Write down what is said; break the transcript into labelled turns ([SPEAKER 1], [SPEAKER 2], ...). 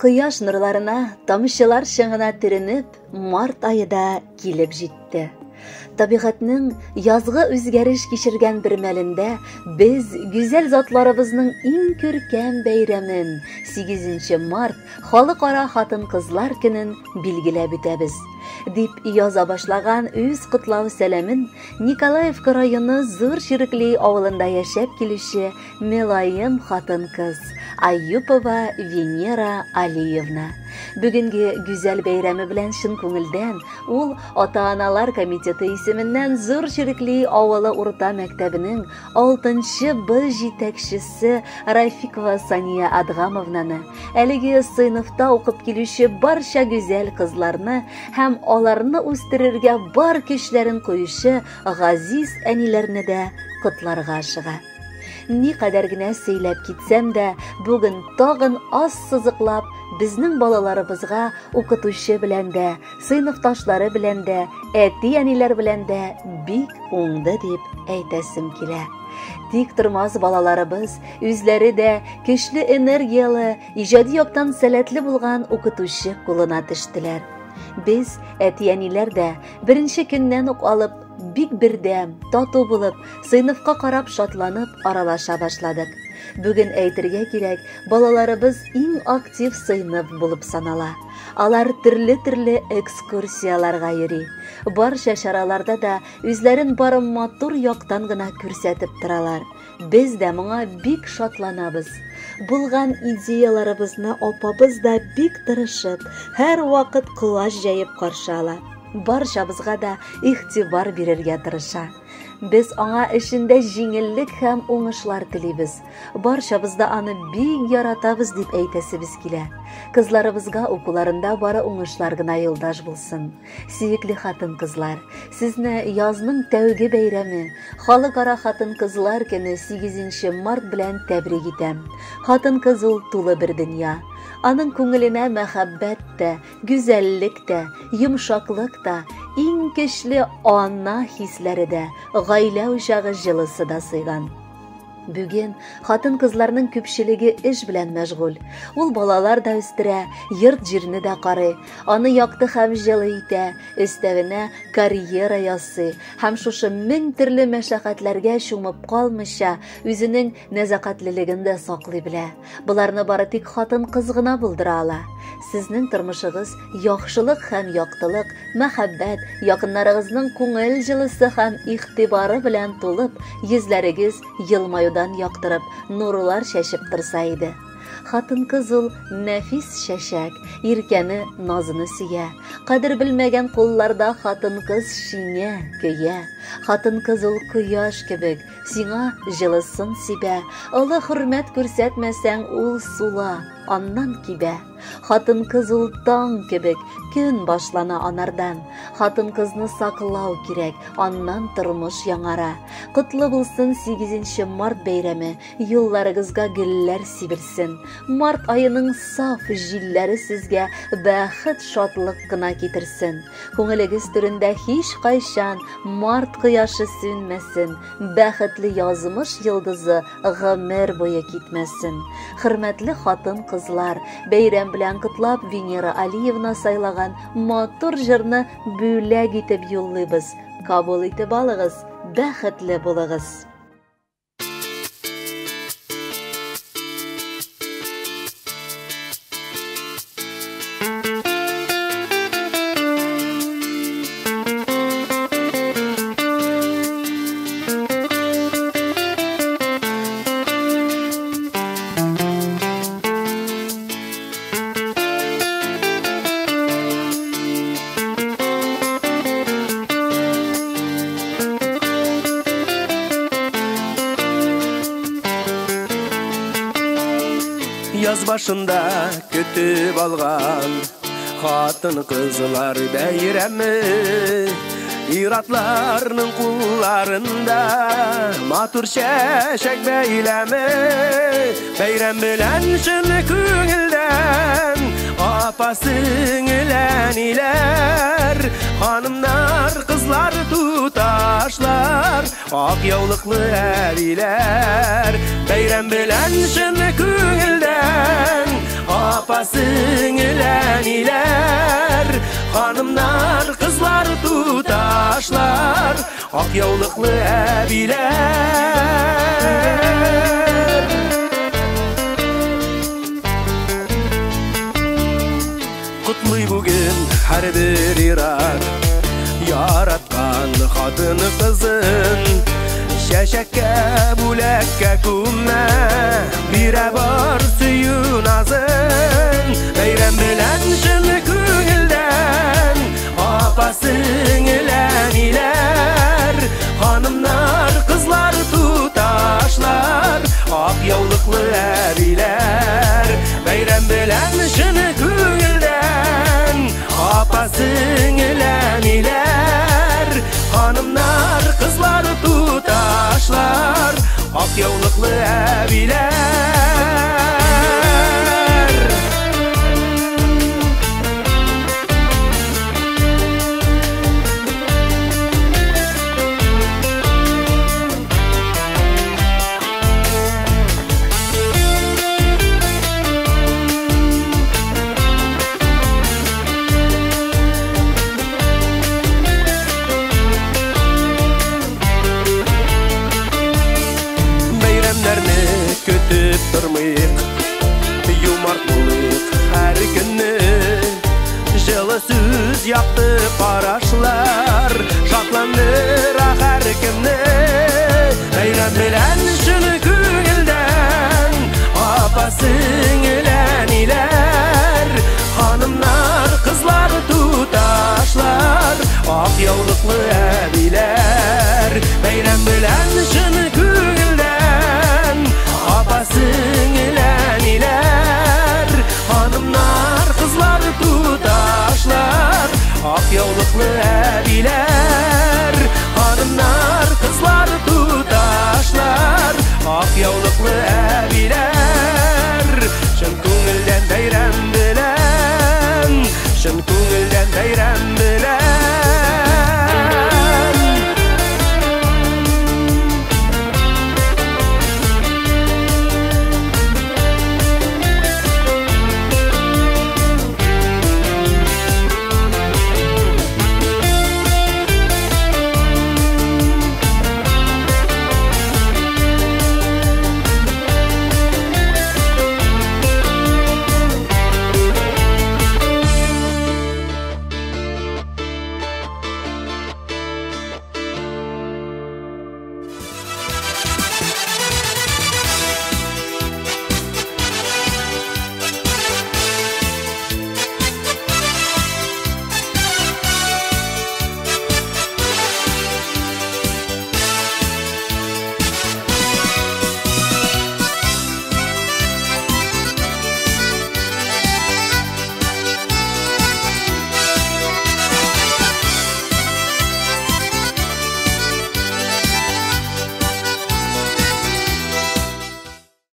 [SPEAKER 1] Кыяш нурларына, тамчылар шыңына төренеп, март айы да килеп җитте. Табигатьнең язгы үзгәреш кичергән бер мәлендә без гүзәл затларыбызның иң күркәм бәйрәмен 8 март халыкара хатын-кызлар көнен билгеләп үтәбез. Дип яза башлаган үз котлау сәламен Николаевка районы Зур Ширекли авылында яшәп килүче мелаем хатын-кыз Аюпова Венера Алиевна. Бүгенге гүзәл бәйрәме белән шын күңелдән ул ата-аналар комитеты исеменнән Зур Ширекли авылы урта мәктәбенең 6-нчы Б җитәкчесе Рафикова Сания Адгамовнаны, әлеге сыйныфта укып килүче барча гүзәл кызларны һәм аларны үстерергә бар көчләрен куючы газиз әниләрне дә котларга ашыга. Ни кадәр генә сөйләп китсәм дә, бүген тагын аз сызыклап безнең балаларыбызга укытучы белән дә, сыйныфташлары белән дә, әти-әниләр белән дә бик уңды дип әйтәсем килә. Тик тормас балаларыбыз үзләре дә көчле энергиялы, иҗади яктан сәләтле булган укытучы кулына төштеләр. Без, әти-әниләр дә, беренче көннән үк алып, бик бердәм, тату булып, сыйныфка карап шатланып аралаша башладык. Бүген әйтергә кирәк, балаларыбыз иң актив сыйныф булып санала. Алар төрле экскурсияларга йөри. Барча чараларда да үзләрен бары матур яктан гына күрсәтеп торалар. Без дә моңа бик шатланабыз. Булган идеяларыбызны апабыз да бик тырышып, һәр вакыт куаш җәеп каршы ала. Барчабызга да игътибар бирергә тырыша. Без аңа эшендә җиңеллек һәм уңышлар телибез. Барчабыз да аны бик яратабыз дип әйтәсебез килә. Кызларыбызга укуларында бары уңышлар гына юлдаш булсын. Сөекле хатын-кызлар, сезне язның тәүге бәйрәме, халыкара хатын-кызлар көне 8 март белән тәбрик итәм. Хатын-кыз ул тулы бер дөнья. Аның күңеленә мәхәббәт тә, гүзәллек тә, йомшаклык та, иң көчле ана хисләре дә, гаилә учагы җылысы да сыйган. Бүген хатын-кызларның күпчелеге эш белән мәшгуль. Ул балалар да үстерә, йорт җирне дә карый, аны якты һәм җылы итә, өстәвенә карьера ясый һәм шушы мең төрле мәшәкатьләргә чумып калмыйча, үзенең нәзакәтлелеген дә саклый белә. Буларны бары тик хатын-кыз гына булдыра ала. Сезнең тормышыгыз яхшылык һәм яктылык, мәхәббәт, якыннарыгызның күңел җылысы һәм игътибары белән тулып, йөзләрегез елмаюдан яктырып, нурлар чәчеп торса иде. Хатын-кыз ул нәфис чәчәк, иркәне, назыны сөя. Кадер белмәгән кулларда хатын-кыз шинә, көя. Хатын-кыз ул кояш кебек, сиңа җылысын сибә. Олы хөрмәт күрсәтмәсәң, ул сула, аннан кибә. Хатын-кыз ул таң кебек, көн башлана анардан. Хатын-кызны саклау кирәк, аннан тормыш яңара. Котлы булсын 8 март бәйрәме, юлларыгызга гөлләр сибелсен. Март айының саф җилләре сезгә бәхет, шатлык кына китерсен. Күңелегез түрендә һич кайчан март кояшы сүнмәсен. Бәхетле язмыш йолдызы гомер буе китмәсен. Хөрмәтле хатын-кызлар, бәйрәм белән котлап Венера Алиевна сайлаган матур җырны бүләк итеп юллыйбыз. Кабул итеп алыгыз, бәхетле булыгыз.
[SPEAKER 2] Yaz başında kütüp algan hатын-kızlar bәйрәме, İratlarının kullarında matur çəşək bəyləmi. Bəyram bilən şın küngildən apasın ilənilər. Hanımlar, kızlar, tutaşlar, ak yavlıklı ərilər. Bəyram bilən şın küngildən apasingileniler, hanımlar, kızlar, tutaşlar, ak yavlıklı abiler. Kutluy bugün her bir irat, yaratkan kadını kızın, şeşekke bulekke kumme, bire var suyun azın. Beyrem bilen şını küngülden, apasingileniler, hanımlar, kızlar, tutaşlar, ak yavlıklı abiler. Beyrem bilen şını küngülden, apasingileniler, hanımlar, kızlar, tutaşlar, ak yavlıklı abiler. Kötüp durmayık, yumart bulayık her günü. Жылы сөз яқты қарашылар, шатландыр her kimni. Бәйрәм белән шуны күңелдән, апасingileniler, hanımlar, kızlar, tutaşlar, ak yavlıklı abiler. Бәйрәм белән şuны күңелдәn, apasingileniler, hanımlar, kızlar, tutaşlar, ak yavlıklı abiler. Hanımlar, kızlar, tutaşlar, ak yavlıklı